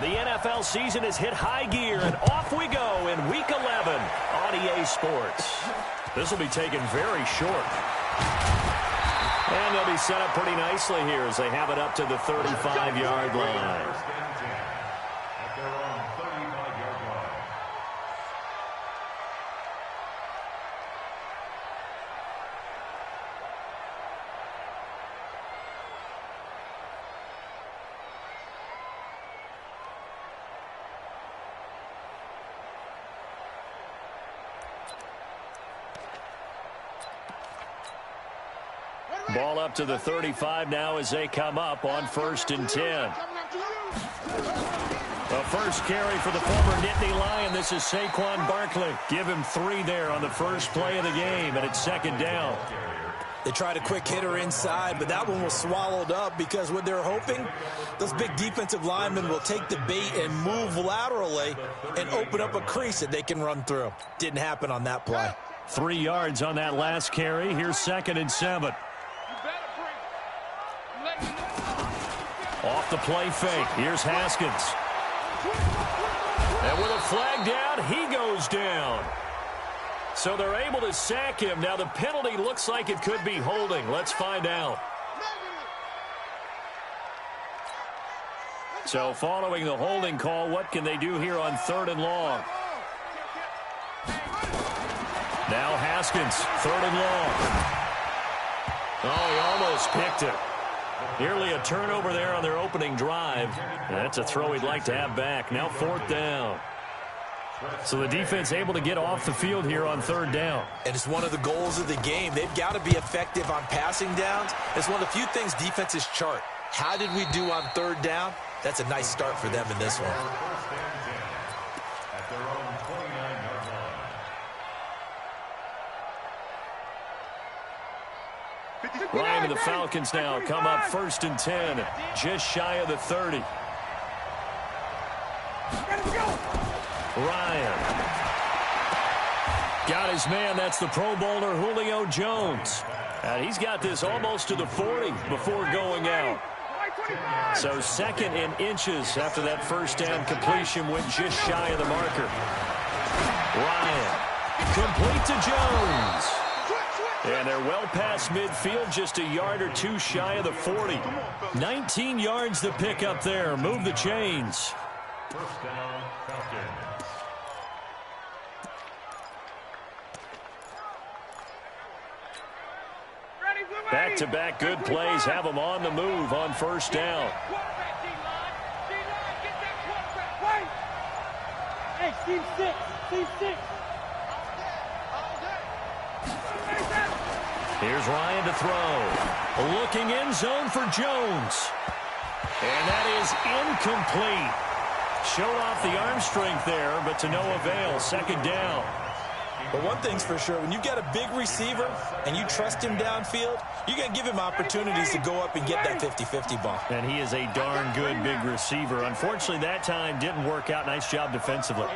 The NFL season has hit high gear, and off we go in Week 11 on EA Sports. This will be taken very short. And they'll be set up pretty nicely here as they have it up to the 35-yard line. Ball up to the 35 now as they come up on 1st and 10. The first carry for the former Nittany Lion. This is Saquon Barkley. Give him 3 there on the first play of the game, and it's 2nd down. They tried a quick hitter inside, but that one was swallowed up because what they're hoping, those big defensive linemen will take the bait and move laterally and open up a crease that they can run through. Didn't happen on that play. 3 yards on that last carry. Here's 2nd and 7. Off the play fake. Here's Haskins. And with a flag down, he goes down. So they're able to sack him. Now the penalty looks like it could be holding. Let's find out. So following the holding call, what can they do here on 3rd and long? Now Haskins, 3rd and long. Oh, he almost picked it. Nearly a turnover there on their opening drive. That's a throw he'd like to have back. Now 4th down. So the defense able to get off the field here on 3rd down. And it's one of the goals of the game. They've got to be effective on passing downs. It's one of the few things defenses chart. How did we do on 3rd down? That's a nice start for them in this one. Ryan and the Falcons now come up 1st and 10, just shy of the 30. Ryan got his man. That's the Pro Bowler Julio Jones. And he's got this almost to the 40 before going out. So 2nd in inches after that 1st down completion went just shy of the marker. Ryan complete to Jones. And they're well past midfield, just a yard or 2 shy of the 40. 19 yards to pick up there. Move the chains. 1st down, Falcons. Back-to-back good plays have them on the move on 1st down. Hey, Steve 6. Steve 6. Here's Ryan to throw. Looking end zone for Jones. And that is incomplete. Showed off the arm strength there, but to no avail. 2nd down. But one thing's for sure, when you've got a big receiver and you trust him downfield, you're going to give him opportunities to go up and get that 50-50 ball. And he is a darn good big receiver. Unfortunately, that time didn't work out. Nice job defensively.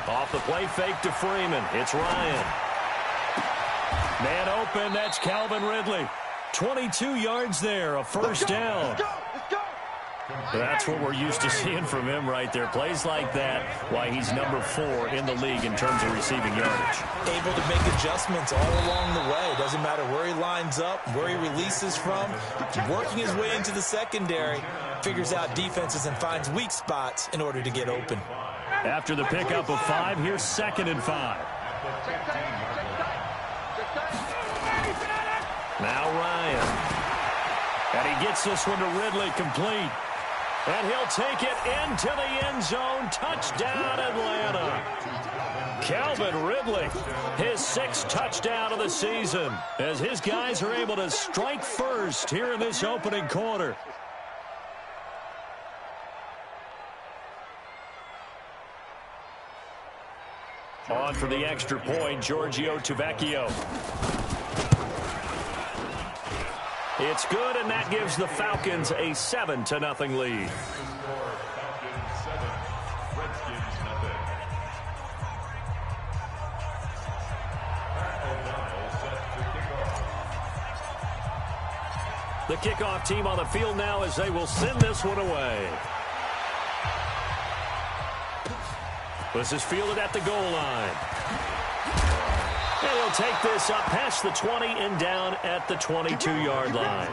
Off the play fake to Freeman. It's Ryan. Man open, that's Calvin Ridley. 22 yards there, a 1st down. That's what we're used to seeing from him right there. Plays like that, why he's number 4 in the league in terms of receiving yardage. Able to make adjustments all along the way. Doesn't matter where he lines up, where he releases from. Working his way into the secondary, figures out defenses and finds weak spots in order to get open. After the pickup of 5, here's 2nd and 5. Now Ryan. And he gets this one to Ridley complete. And he'll take it into the end zone. Touchdown, Atlanta. Calvin Ridley, his 6th touchdown of the season, as his guys are able to strike first here in this opening quarter. On for the extra point, Giorgio Tavecchio. It's good, and that gives the Falcons a 7-0 lead. The kickoff team on the field now as they will send this one away. This is fielded at the goal line. And he'll take this up past the 20 and down at the 22-yard line.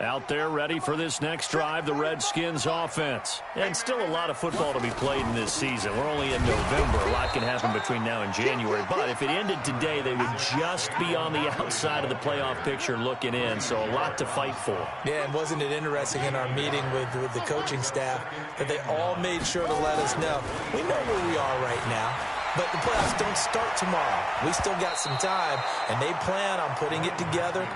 Out there ready for this next drive, the Redskins offense. And still a lot of football to be played in this season. We're only in November. A lot can happen between now and January. But if it ended today, they would just be on the outside of the playoff picture looking in. So a lot to fight for. Yeah, and wasn't it interesting in our meeting with the coaching staff that they all made sure to let us know, we know where we are right now. But the playoffs don't start tomorrow. We still got some time, and they plan on putting it together,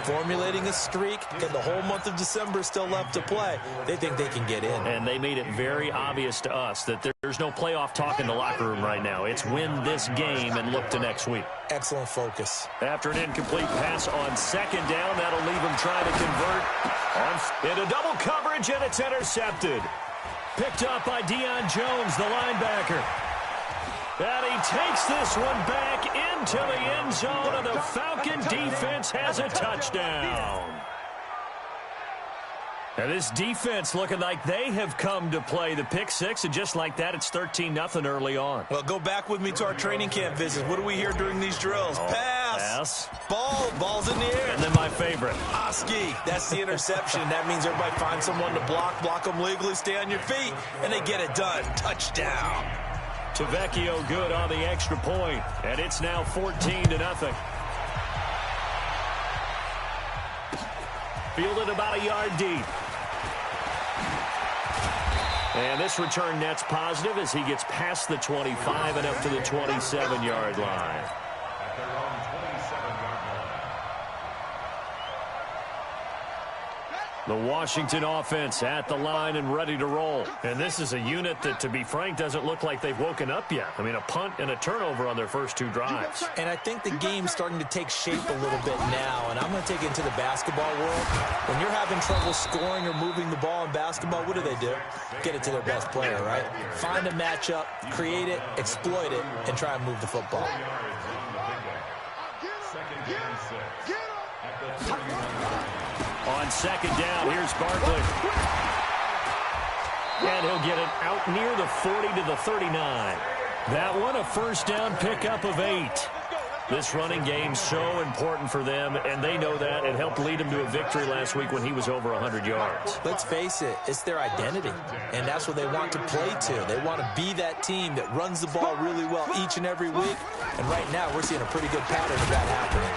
formulating a streak, and the whole month of December is still left to play. They think they can get in. And they made it very obvious to us that there's no playoff talk in the locker room right now. It's win this game and look to next week. Excellent focus. After an incomplete pass on second down, that'll leave them trying to convert into double coverage, and it's intercepted. Picked up by Deion Jones, the linebacker. And he takes this one back into the end zone, and the Falcon defense has a touchdown. And this defense looking like they have come to play. The pick six, and just like that, it's 13-0 early on. Well, go back with me to our training camp visits. What do we hear during these drills? Pass. Ball's in the air. And then my favorite. Oski. That's the interception. That means everybody finds someone to block them legally, stay on your feet, and they get it done. Touchdown. Tavecchio good on the extra point, and it's now 14-0. Fielded about a yard deep. And this return net's positive as he gets past the 25 and up to the 27-yard line. The Washington offense at the line and ready to roll. And this is a unit that, to be frank, doesn't look like they've woken up yet. I mean, a punt and a turnover on their first two drives. And I think the game's starting to take shape a little bit now. And I'm going to take it into the basketball world. When you're having trouble scoring or moving the ball in basketball, what do? Get it to their best player, right? Find a matchup, create it, exploit it, and try and move the football. On second down, here's Barkley. And he'll get it out near the 40 to the 39. That one, a first down pickup of 8. This running game so important for them, and they know that. It helped lead them to a victory last week when he was over 100 yards. Let's face it, it's their identity, and that's what they want to play to. They want to be that team that runs the ball really well each and every week, and right now we're seeing a pretty good pattern of that happening.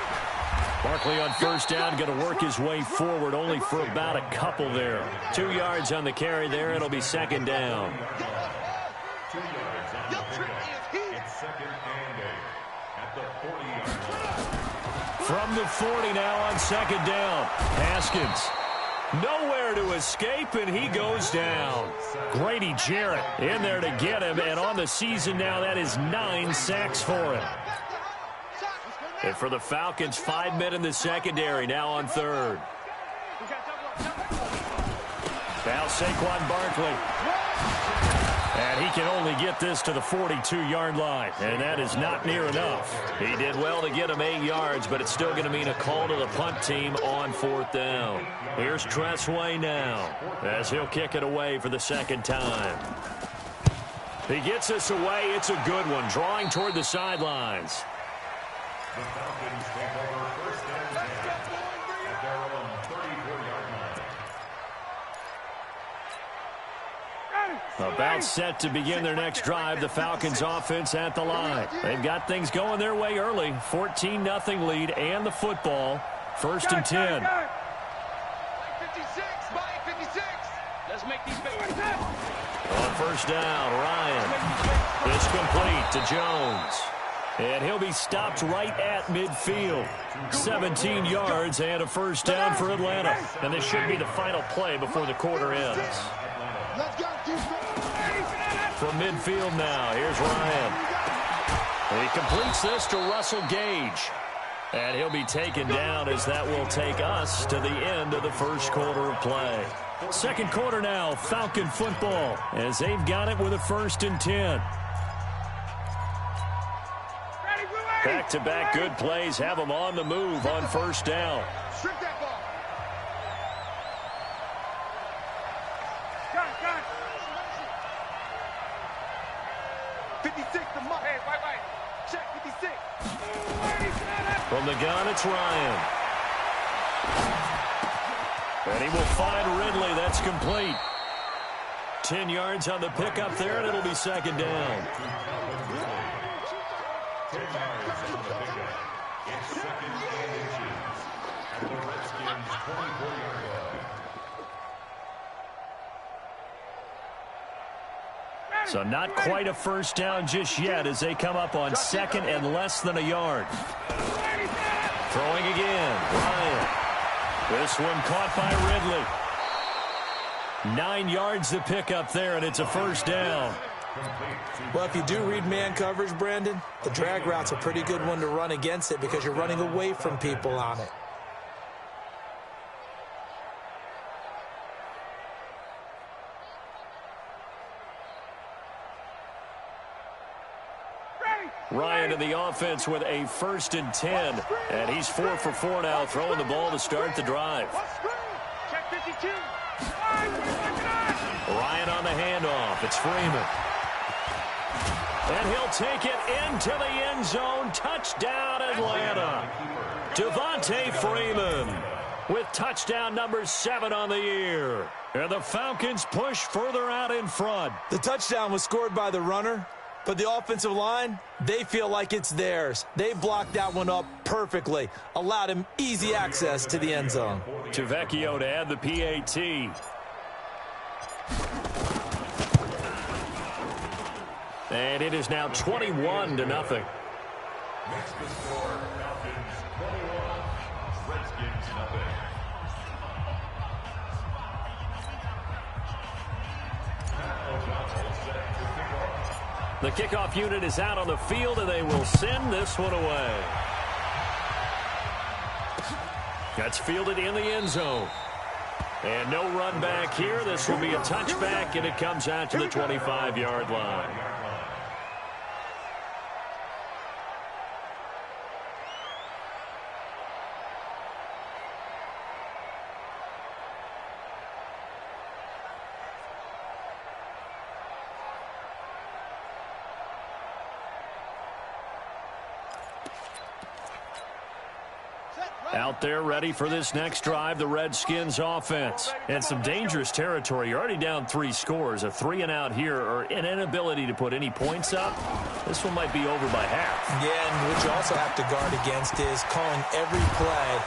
Barkley on first down, going to work his way forward, only for about a couple there. 2 yards on the carry there. It'll be second down. 2 yards on the pickup. It's second and 8 at the 40-yard line. From the 40 now on second down. Haskins nowhere to escape, and he goes down. Grady Jarrett in there to get him, and on the season now, that is 9 sacks for him. And for the Falcons, 5 men in the secondary, now on third. Now Saquon Barkley. And he can only get this to the 42-yard line. And that is not near enough. He did well to get him 8 yards, but it's still going to mean a call to the punt team on fourth down. Here's Tressway now as he'll kick it away for the second time. He gets us away. It's a good one, drawing toward the sidelines. The Falcons take over first and 10 at their own 34-yard line. About set to begin their next drive, the Falcons offense at the line. They've got things going their way early. 14-0 lead and the football. First and 10. 56, by 56. Let's make these big. On first down, Ryan. It's complete to Jones. And he'll be stopped right at midfield. 17 yards and a first down for Atlanta. And this should be the final play before the quarter ends. From midfield now, here's Ryan. And he completes this to Russell Gage. And he'll be taken down as that will take us to the end of the first quarter of play. Second quarter now, Falcon football, as they've got it with a 1st and 10. Back-to-back good plays have them on the move on 1st down. Strip that ball. Got it. 56 to Muck. Hey, right. Check 56. From the gun, it's Ryan. And he will find Ridley. That's complete. 10 yards on the pickup there, and it'll be 2nd down. 10 yards on the pickup. It's 2nd and inches at the Redskins' 24-yard line. So not quite a 1st down just yet as they come up on 2nd and less than a yard. Throwing again, Ryan. This one caught by Ridley. 9 yards to pick up there, and it's a 1st down. Well, if you do read man coverage, Brandon, the drag route's a pretty good one to run against it because you're running away from people on it. Ryan in the offense with a 1st and 10. And he's 4 for 4 now, throwing the ball to start the drive. Check 52. Ryan on the handoff. It's Freeman. And he'll take it into the end zone. Touchdown, Atlanta. Devontae Freeman with touchdown number 7 on the year. And the Falcons push further out in front. The touchdown was scored by the runner, but the offensive line, they feel like it's theirs. They blocked that one up perfectly, allowed him easy access to the end zone. Tavecchio to add the PAT. And it is now 21-0. Next to score, Falcons 21, Redskins nothing. The kickoff unit is out on the field, and they will send this one away. That's fielded in the end zone. And no run back here. This will be a touchback, and it comes out to the 25-yard line. Out there ready for this next drive, the Redskins offense. And some dangerous territory. You're already down 3 scores. A 3-and-out here or an inability to put any points up. This one might be over by half. Yeah, and what you also have to guard against is calling every play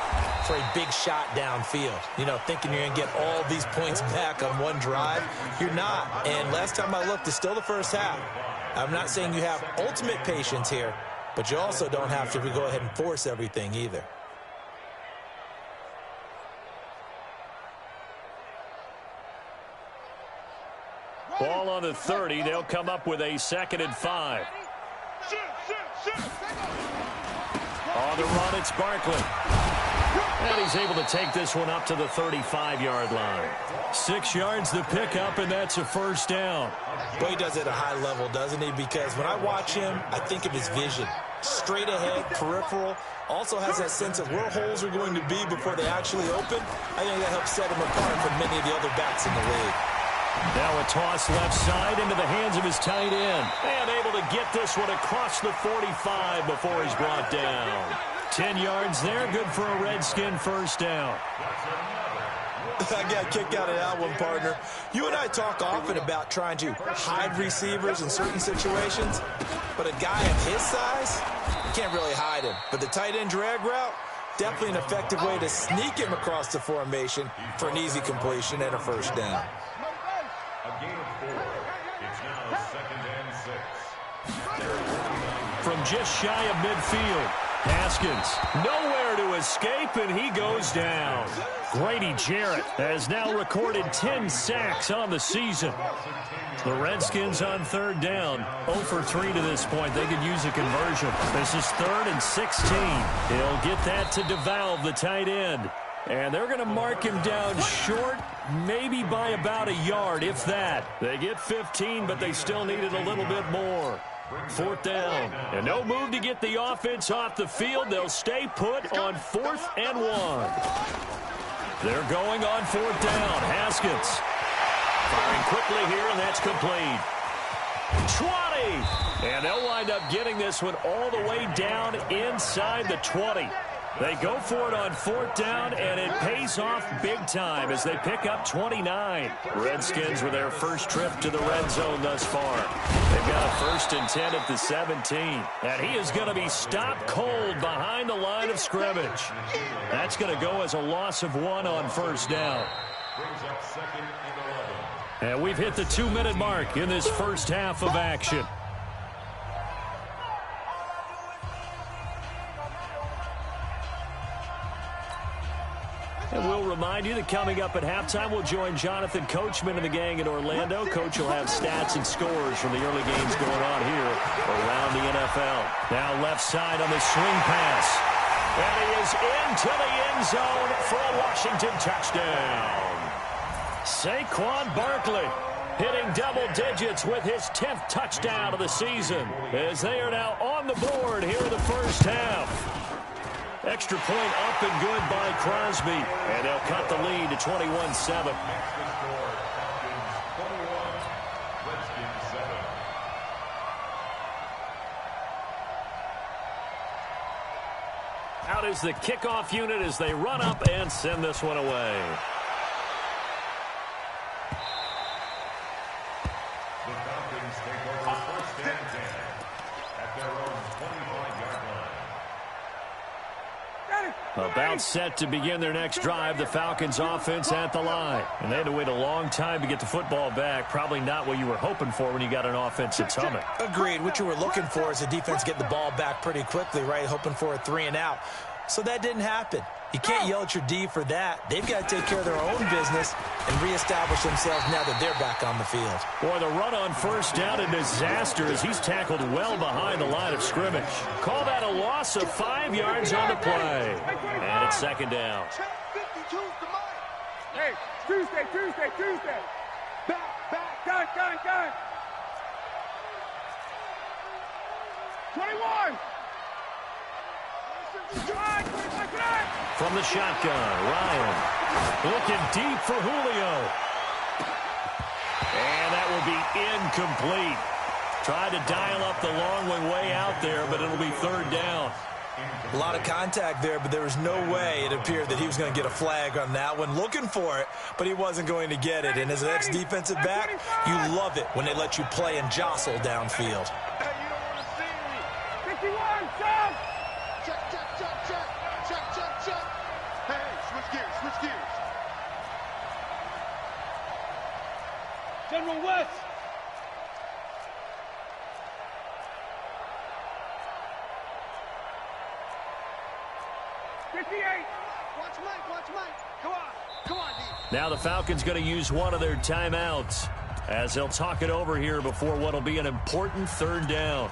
for a big shot downfield. You know, thinking you're going to get all these points back on one drive. You're not. And last time I looked, it's still the first half. I'm not saying you have ultimate patience here, but you also don't have to go ahead and force everything either. Ball on the 30. They'll come up with a 2nd and 5. On the run, it's Barkley. And he's able to take this one up to the 35-yard line. 6 yards to pick up, and that's a 1st down. Boy, he does it at a high level, doesn't he? Because when I watch him, I think of his vision. Straight ahead, peripheral. Also has that sense of where holes are going to be before they actually open. I think that helps set him apart from many of the other backs in the league. Now a toss left side into the hands of his tight end. And able to get this one across the 45 before he's brought down. 10 yards there, good for a Redskin 1st down. I got a kick out of that one, partner. You and I talk often about trying to hide receivers in certain situations, but a guy of his size, you can't really hide him. But the tight end drag route, definitely an effective way to sneak him across the formation for an easy completion and a 1st down. A gain of 4. It's now 2nd and 6. From just shy of midfield, Haskins nowhere to escape, and he goes down. Grady Jarrett has now recorded 10 sacks on the season. The Redskins on third down, 0 for 3 to this point. They could use a conversion. This is 3rd and 16. He'll get that to DeValve, the tight end. And they're going to mark him down short, maybe by about a yard, if that. They get 15, but they still needed a little bit more. 4th down. And no move to get the offense off the field. They'll stay put on 4th and 1. They're going on 4th down. Haskins firing quickly here, and that's complete. 20. And they'll wind up getting this one all the way down inside the 20. They go for it on 4th down, and it pays off big time as they pick up 29. Redskins with their first trip to the red zone thus far. They've got a 1st and 10 at the 17. And he is going to be stopped cold behind the line of scrimmage. That's going to go as a loss of 1 on 1st down. Brings up 2nd and 11. And we've hit the 2-minute mark in this first half of action. And we'll remind you that coming up at halftime, we'll join Jonathan Coachman and the gang in Orlando. Coach will have stats and scores from the early games going on here around the NFL. Now left side on the swing pass. And he is into the end zone for a Washington touchdown. Saquon Barkley hitting double digits with his 10th touchdown of the season as they are now on the board here in the first half. Extra point up and good by Crosby. And they'll cut the lead to 21-7. Out is the kickoff unit as they run up and send this one away. The Falcons take over 1st and 10 at their own 25-yard line. About set to begin their next drive, the Falcons offense at the line. And they had to wait a long time to get the football back. Probably not what you were hoping for when you got an offense that's humming. Agreed. What you were looking for is the defense get the ball back pretty quickly, right? Hoping for a 3 and out. So that didn't happen. You can't yell at your D for that. They've got to take care of their own business and reestablish themselves now that they're back on the field. Boy, the run on 1st down, a disaster as he's tackled well behind the line of scrimmage. Call that a loss of 5 yards on the play. And it's 2nd down. Hey, Tuesday. Back, gun. 21. From the shotgun, Ryan looking deep for Julio. And that will be incomplete. Tried to dial up the long one way out there, but it'll be 3rd down. A lot of contact there, but there was no way it appeared that he was going to get a flag on that one. Looking for it, but he wasn't going to get it. And as an ex-defensive back, you love it when they let you play and jostle downfield. Hey, you don't want to see me. 51, jump! Check. Hey, switch gears. General West. Watch Mike. Come on, D. Now the Falcons going to use one of their timeouts as they'll talk it over here before what will be an important 3rd down.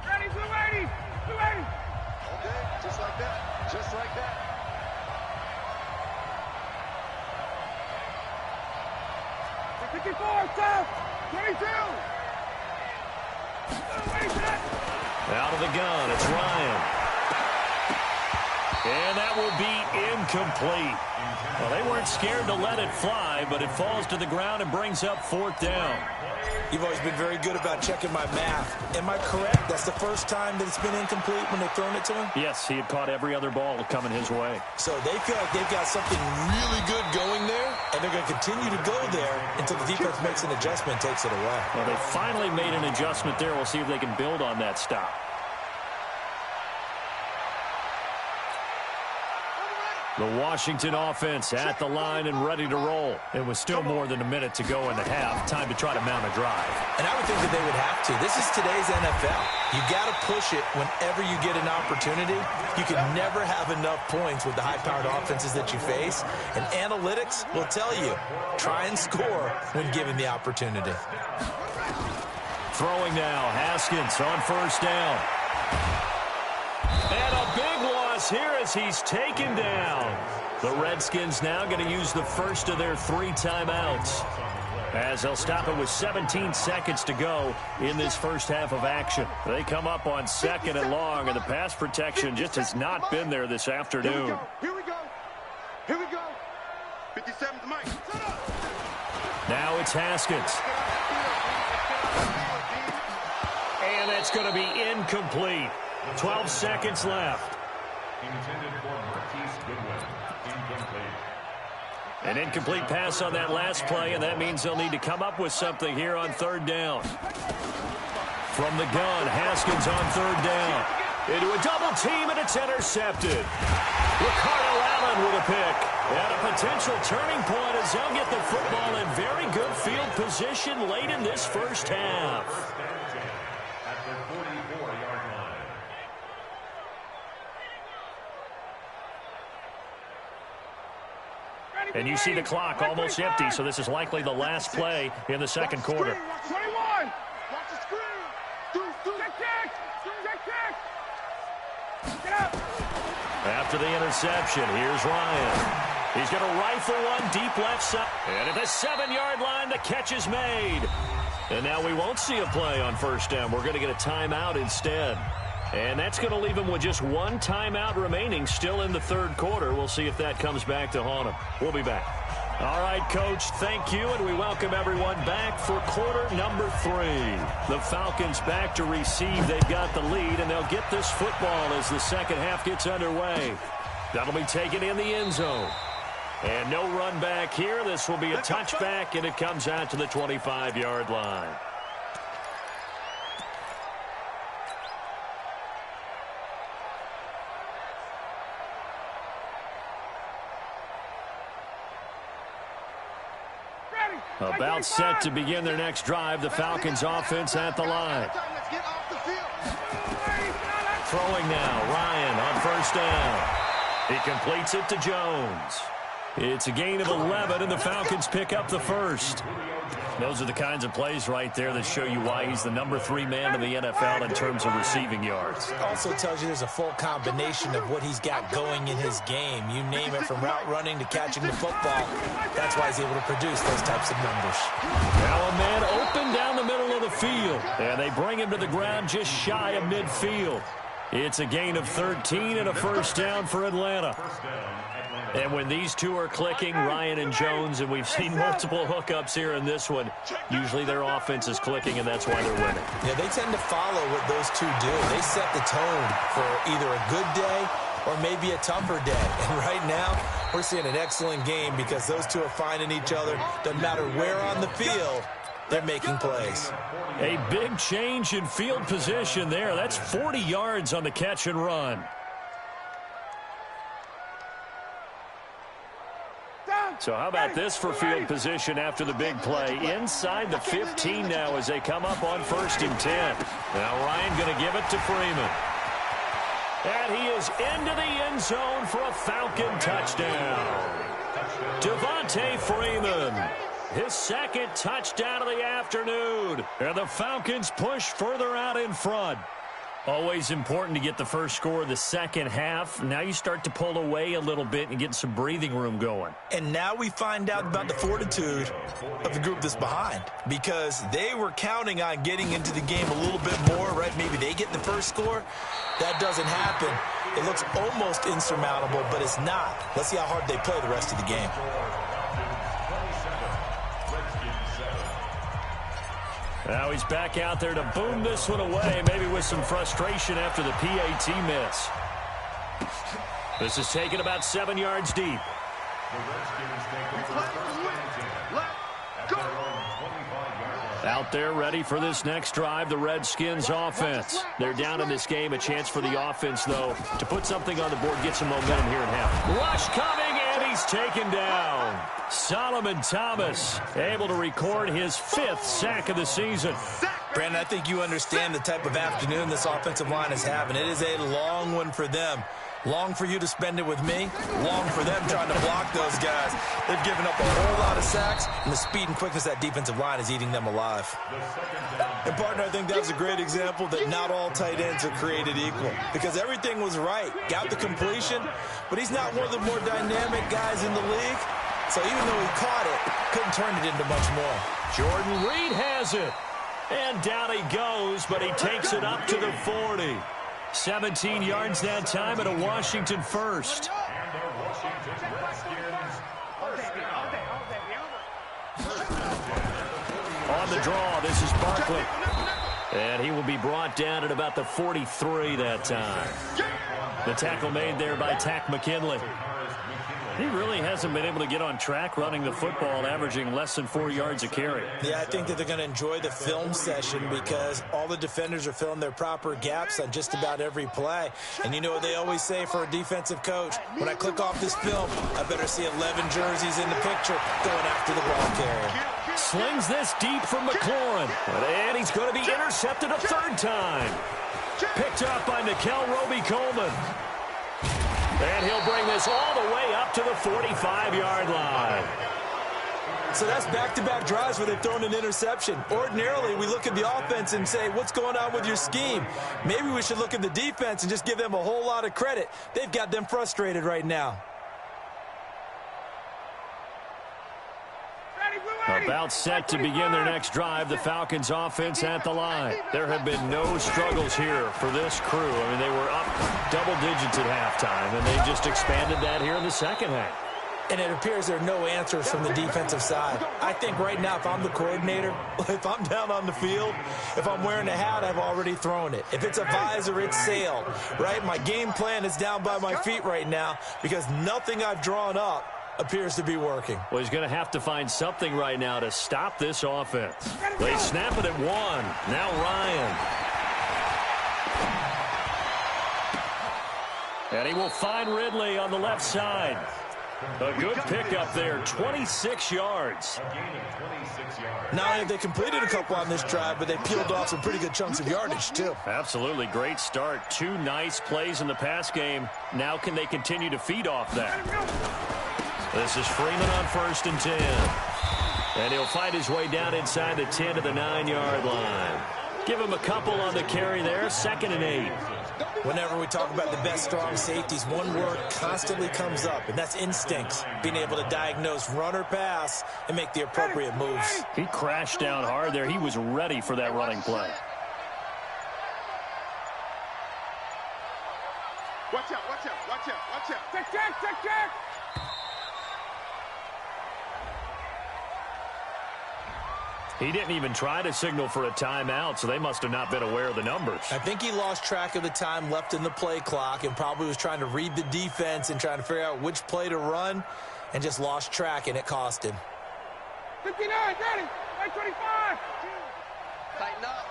Ready, Blue 80. Okay, just like that. 54, south, 22. Out of the gun, it's Ryan. And that will be incomplete. Well, they weren't scared to let it fly, but it falls to the ground and brings up 4th down. You've always been very good about checking my math. Am I correct? That's the first time that it's been incomplete when they've thrown it to him? Yes, he had caught every other ball coming his way. So they feel like they've got something really good going there, and they're going to continue to go there until the defense makes an adjustment and takes it away. Well, they finally made an adjustment there. We'll see if they can build on that stop. The Washington offense at the line and ready to roll. It was still more than a minute to go in the half. Time to try to mount a drive. And I would think that they would have to. This is today's NFL. You got to push it whenever you get an opportunity. You can never have enough points with the high-powered offenses that you face. And analytics will tell you, try and score when given the opportunity. Throwing now, Haskins on first down. And a big loss here as he's taken down. The Redskins now going to use the first of their 3 timeouts, as they'll stop it with 17 seconds to go in this first half of action. They come up on 2nd and long, and the pass protection just has not been there this afternoon. Here we go. Here we go. 57's Mike. Now it's Haskins. And that's going to be incomplete. 12 seconds left. Intended for Marquise Goodwin. Incomplete. An incomplete pass on that last play, and that means they'll need to come up with something here on 3rd down. From the gun, Haskins on 3rd down. Into a double team, and it's intercepted. Ricardo Allen with a pick. And a potential turning point as they'll get the football in very good field position late in this first half. At the 44-yard line. And you see the clock almost empty, so this is likely the last play in the second quarter. 21. Watch the screen. Get up. After the interception, here's Ryan. He's going to rifle one deep left side. And at the 7-yard line, the catch is made. And now we won't see a play on first down. We're going to get a timeout instead. And that's going to leave him with just 1 timeout remaining still in the 3rd quarter. We'll see if that comes back to haunt him. We'll be back. All right, Coach, thank you, and we welcome everyone back for quarter number 3. The Falcons back to receive. They've got the lead, and they'll get this football as the second half gets underway. That'll be taken in the end zone. And no run back here. This will be a touchback, and it comes out to the 25-yard line. About set to begin their next drive. The Falcons offense at the line. Throwing now. Ryan on first down. He completes it to Jones. It's a gain of 11, and the Falcons pick up the first. Those are the kinds of plays right there that show you why he's the number 3 man in the NFL in terms of receiving yards. Also tells you there's a full combination of what he's got going in his game. You name it, from route running to catching the football. That's why he's able to produce those types of numbers. Now a man open down the middle of the field, and they bring him to the ground just shy of midfield. It's a gain of 13 and a first down for Atlanta. And when these two are clicking, Ryan and Jones, and we've seen multiple hookups here in this one, usually their offense is clicking, and that's why they're winning. Yeah, they tend to follow what those two do. They set the tone for either a good day or maybe a tougher day. And right now, we're seeing an excellent game because those two are finding each other. Doesn't matter where on the field, they're making plays. A big change in field position there. That's 40 yards on the catch and run. So how about this for field position after the big play? Inside the 15 now as they come up on 1st and 10. Now Ryan going to give it to Freeman. And he is into the end zone for a Falcon touchdown. Devontae Freeman, his 2nd touchdown of the afternoon. And the Falcons push further out in front. Always important to get the first score of the second half. Now you start to pull away a little bit and get some breathing room going. And now we find out about the fortitude of the group that's behind, because they were counting on getting into the game a little bit more, right? Maybe they get the first score. That doesn't happen. It looks almost insurmountable, but it's not. Let's see how hard they play the rest of the game. Now he's back out there to boom this one away, maybe with some frustration after the PAT miss. This is taken about 7 yards deep. Out there ready for this next drive, the Redskins offense. They're down in this game. A chance for the offense, though, to put something on the board, get some momentum here in half. Rush coming, and he's taken down. Solomon Thomas able to record his 5th sack of the season. Brandon, I think you understand the type of afternoon this offensive line is having. It is a long one for them. Long for you to spend it with me. Long for them trying to block those guys. They've given up a whole lot of sacks, and the speed and quickness of that defensive line is eating them alive. And, partner, I think that was a great example that not all tight ends are created equal, because everything was right. Got the completion, but he's not one of the more dynamic guys in the league. So even though he caught it, couldn't turn it into much more. Jordan Reed has it. And down he goes, but he takes it up to the 40. 17 yards that time and a Washington first. On the draw, this is Barkley. And he will be brought down at about the 43 that time. The tackle made there by Tack McKinley. He really hasn't been able to get on track running the football, averaging less than 4 yards a carry. Yeah, I think that they're going to enjoy the film session because all the defenders are filling their proper gaps on just about every play. And you know what they always say for a defensive coach? When I click off this film, I better see 11 jerseys in the picture going after the ball carrier. Slings this deep from McLaurin. And he's going to be intercepted a 3rd time. Picked up by Nickel Roby-Coleman. And he'll bring this all the way up to the 45-yard line. So that's back-to-back drives where they've thrown an interception. Ordinarily, we look at the offense and say, what's going on with your scheme? Maybe we should look at the defense and just give them a whole lot of credit. They've got them frustrated right now. About set to begin their next drive, the Falcons offense at the line. There have been no struggles here for this crew. I mean, they were up double digits at halftime, and they just expanded that here in the second half. And it appears there are no answers from the defensive side. I think right now, if I'm the coordinator, if I'm down on the field, if I'm wearing a hat, I've already thrown it. If it's a visor, it's sailed, right? My game plan is down by my feet right now because nothing I've drawn up appears to be working. Well, he's going to have to find something right now to stop this offense. They snap it at 1. Now Ryan. And he will find Ridley on the left side. A good pickup there, 26 yards. Not only have they completed a couple on this drive, but they peeled off some pretty good chunks of yardage, too. Absolutely. Great start. 2 nice plays in the pass game. Now can they continue to feed off that? This is Freeman on 1st and 10. And he'll fight his way down inside the 10 to the 9-yard line. Give him a couple on the carry there, 2nd and 8. Whenever we talk about the best strong safeties, one word constantly comes up, and that's instincts. Being able to diagnose run or pass and make the appropriate moves. He crashed down hard there. He was ready for that running play. Watch out, watch out, watch out, watch out. Check. He didn't even try to signal for a timeout, so they must have not been aware of the numbers. I think he lost track of the time left in the play clock and probably was trying to read the defense and trying to figure out which play to run and just lost track, and it cost him. 59, got him. 25. Tighten up.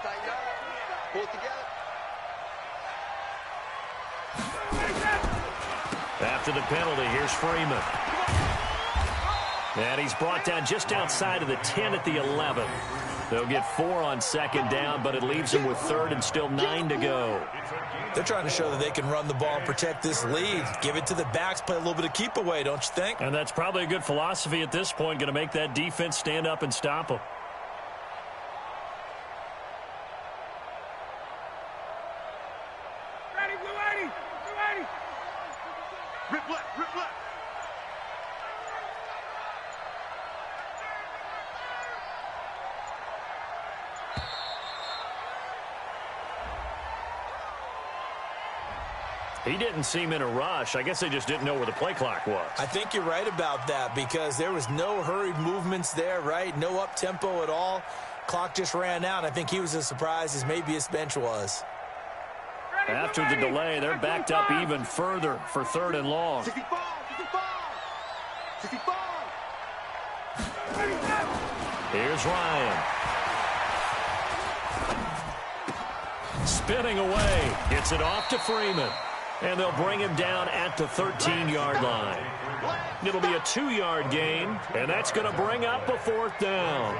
Pull it together. After the penalty, here's Freeman. And he's brought down just outside of the 10 at the 11. They'll get 4 on 2nd down, but it leaves them with 3rd and still 9 to go. They're trying to show that they can run the ball and protect this lead. Give it to the backs, play a little bit of keep away, don't you think? And that's probably a good philosophy at this point, going to make that defense stand up and stop them. Ready, blue 80. Rip left. He didn't seem in a rush. I guess they just didn't know where the play clock was. I think you're right about that because there was no hurried movements there, right? No up-tempo at all. Clock just ran out. I think he was as surprised as maybe his bench was. After the delay, they're backed up even further for 3rd and long. 65. Here's Ryan. spinning away. Gets it off to Freeman. And they'll bring him down at the 13-yard line. It'll be a 2-yard gain, and that's going to bring up a fourth down.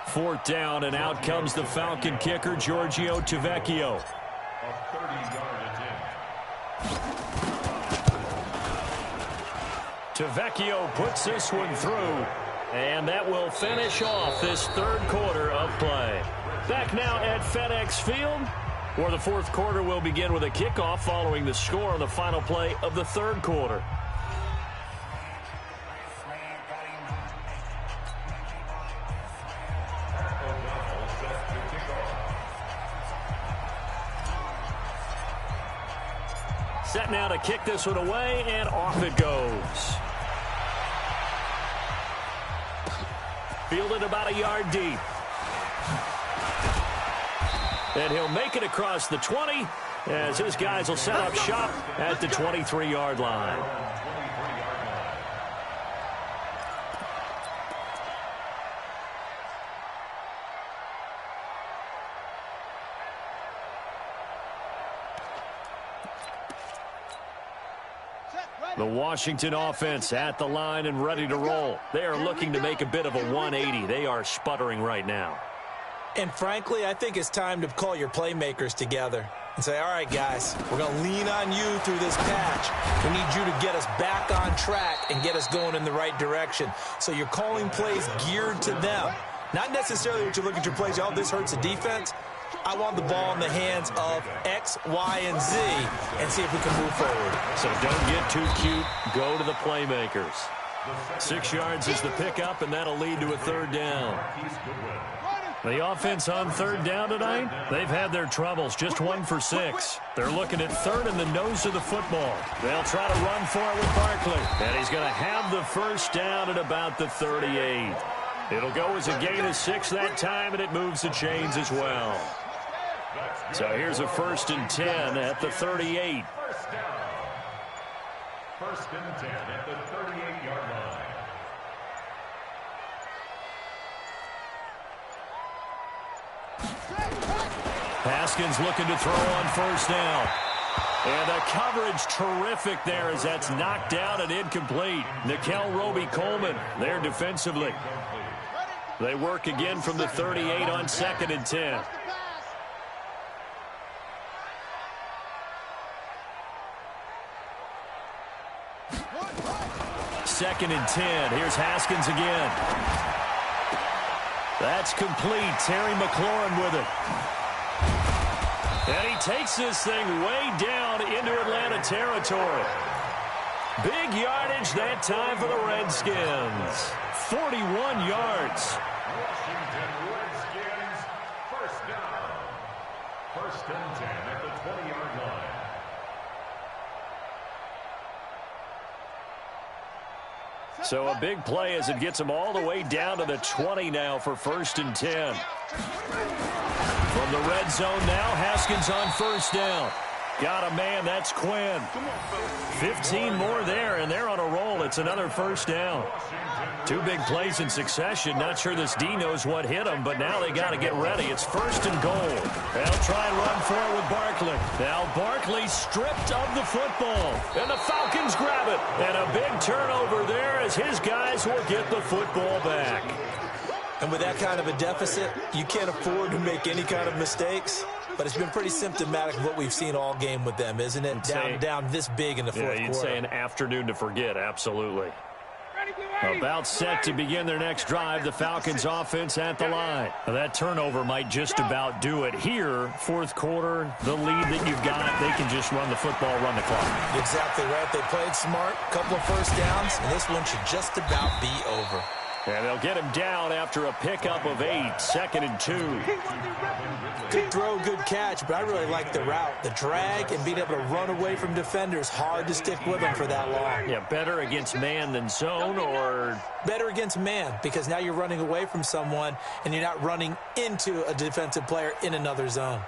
Fourth down, and out comes the Falcon kicker, Giorgio Tavecchio. A 30-yard attempt. Tavecchio puts this one through, and that will finish off this third quarter of play. Back now at FedEx Field, where the fourth quarter will begin with a kickoff following the score on the final play of the third quarter. Set now to kick this one away, and off it goes. Fielded about a yard deep. And he'll make it across the 20 as his guys will set up shop at the 23-yard line. The Washington offense at the line and ready to roll. They are looking to make a bit of a 180. They are sputtering right now. And frankly, I think it's time to call your playmakers together and say, all right, guys, we're going to lean on you through this patch. We need you to get us back on track and get us going in the right direction. So you're calling plays geared to them. Not necessarily what you look at your plays, oh, this hurts the defense. I want the ball in the hands of X, Y, and Z and see if we can move forward. So don't get too cute. Go to the playmakers. 6 yards is the pickup, and that'll lead to a third down. The offense on third down tonight, they've had their troubles, just 1 for 6. They're looking at third in the nose of the football. They'll try to run for it with Barkley. And he's going to have the first down at about the 38. It'll go as a gain of 6 that time, and it moves the chains as well. So here's a 1st and 10 at the 38. First down. 1st and 10 at the 38-yard line. Haskins looking to throw on 1st down. And the coverage terrific there as that's knocked down and incomplete. Nickel Roby-Coleman there defensively. They work again from the 38 on 2nd and 10. 2nd and 10. Here's Haskins again. That's complete. Terry McLaurin with it. And he takes this thing way down into Atlanta territory. Big yardage that time for the Redskins. 41 yards. Washington Redskins, 1st down. 1st and 10 at the 20-yard line. So a big play as it gets them all the way down to the 20 now for 1st and 10. From the red zone now, Haskins on 1st down. Got a man, that's Quinn. 15 more there, and they're on a roll. It's another 1st down. 2 big plays in succession. Not sure this D knows what hit them, but now they got to get ready. It's 1st and goal. They'll try and run for it with Barkley. Now Barkley stripped of the football, and the Falcons grab it. And a big turnover there as his guys will get the football back. And with that kind of a deficit, you can't afford to make any kind of mistakes. But it's been pretty symptomatic of what we've seen all game with them, isn't it? Down this big in the fourth quarter. Yeah, you'd say an afternoon to forget, absolutely. About set to begin their next drive, the Falcons offense at the line. Now, that turnover might just about do it here. Fourth quarter, the lead that you've got, they can just run the football, run the clock. Exactly right. They played smart, couple of 1st downs, and this one should just about be over. And they'll get him down after a pickup of 8, 2nd and 2. Good throw, good catch, but I really like the route. The drag and being able to run away from defenders, hard to stick with them for that long. Yeah, better against man than zone, or? Better against man, because now you're running away from someone and you're not running into a defensive player in another zone.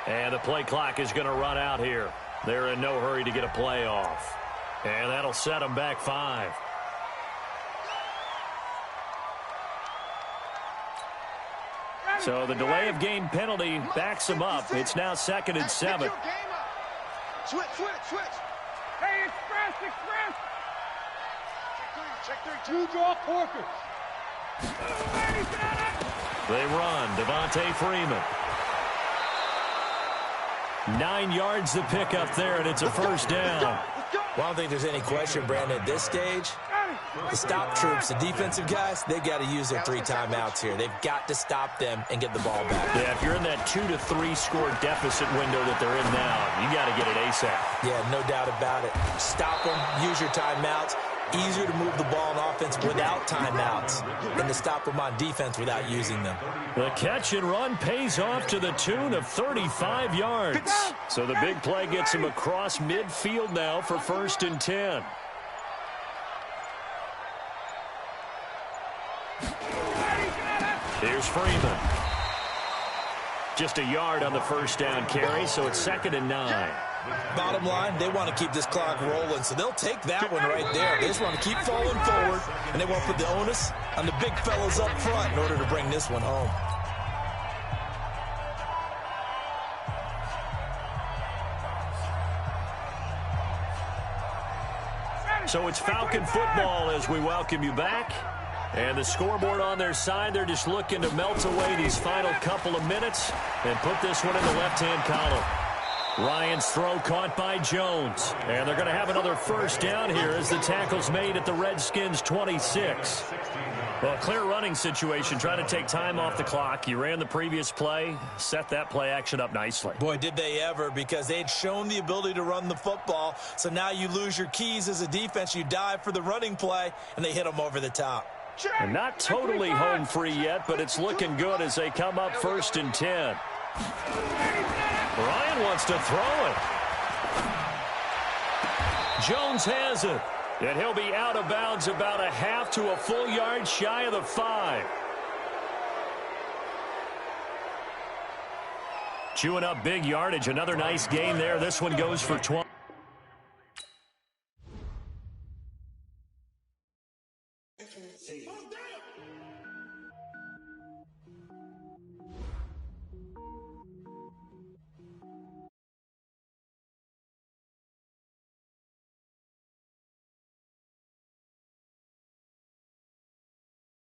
And the play clock is going to run out here. They're in no hurry to get a play off. And that'll set them back 5. So the delay of game penalty backs him up. It's now 2nd and 7. Switch. Hey, express. Check three. Two draw corker. They run. Devontae Freeman. 9 yards to pick up there, and it's a first down. Well, I don't think there's any question, Brandon, at this stage. The stop troops, the defensive guys, they've got to use their 3 timeouts here. They've got to stop them and get the ball back. Yeah, if you're in that 2 to 3 score deficit window that they're in now, you got to get it ASAP. Yeah, no doubt about it. Stop them, use your timeouts. Easier to move the ball on offense without timeouts than to stop them on defense without using them. The catch and run pays off to the tune of 35 yards. So the big play gets him across midfield now for 1st and 10. Here's Freeman. Just a yard on the first down carry, so it's 2nd and 9. Bottom line, they want to keep this clock rolling, so they'll take that one right there. They just want to keep falling forward, and they want to put the onus on the big fellas up front in order to bring this one home. So it's Falcon football as we welcome you back. And the scoreboard on their side, they're just looking to melt away these final couple of minutes and put this one in the left-hand column. Ryan's throw caught by Jones. And they're going to have another first down here as the tackle's made at the Redskins' 26. Well, clear running situation, trying to take time off the clock. You ran the previous play, set that play action up nicely. Boy, did they ever, because they'd shown the ability to run the football. So now you lose your keys as a defense. You dive for the running play, and they hit them over the top. And not totally home free yet, but it's looking good as they come up 1st and 10. Ryan wants to throw it. Jones has it. And he'll be out of bounds about a half to a full yard shy of the 5. Chewing up big yardage. Another nice gain there. This one goes for 20.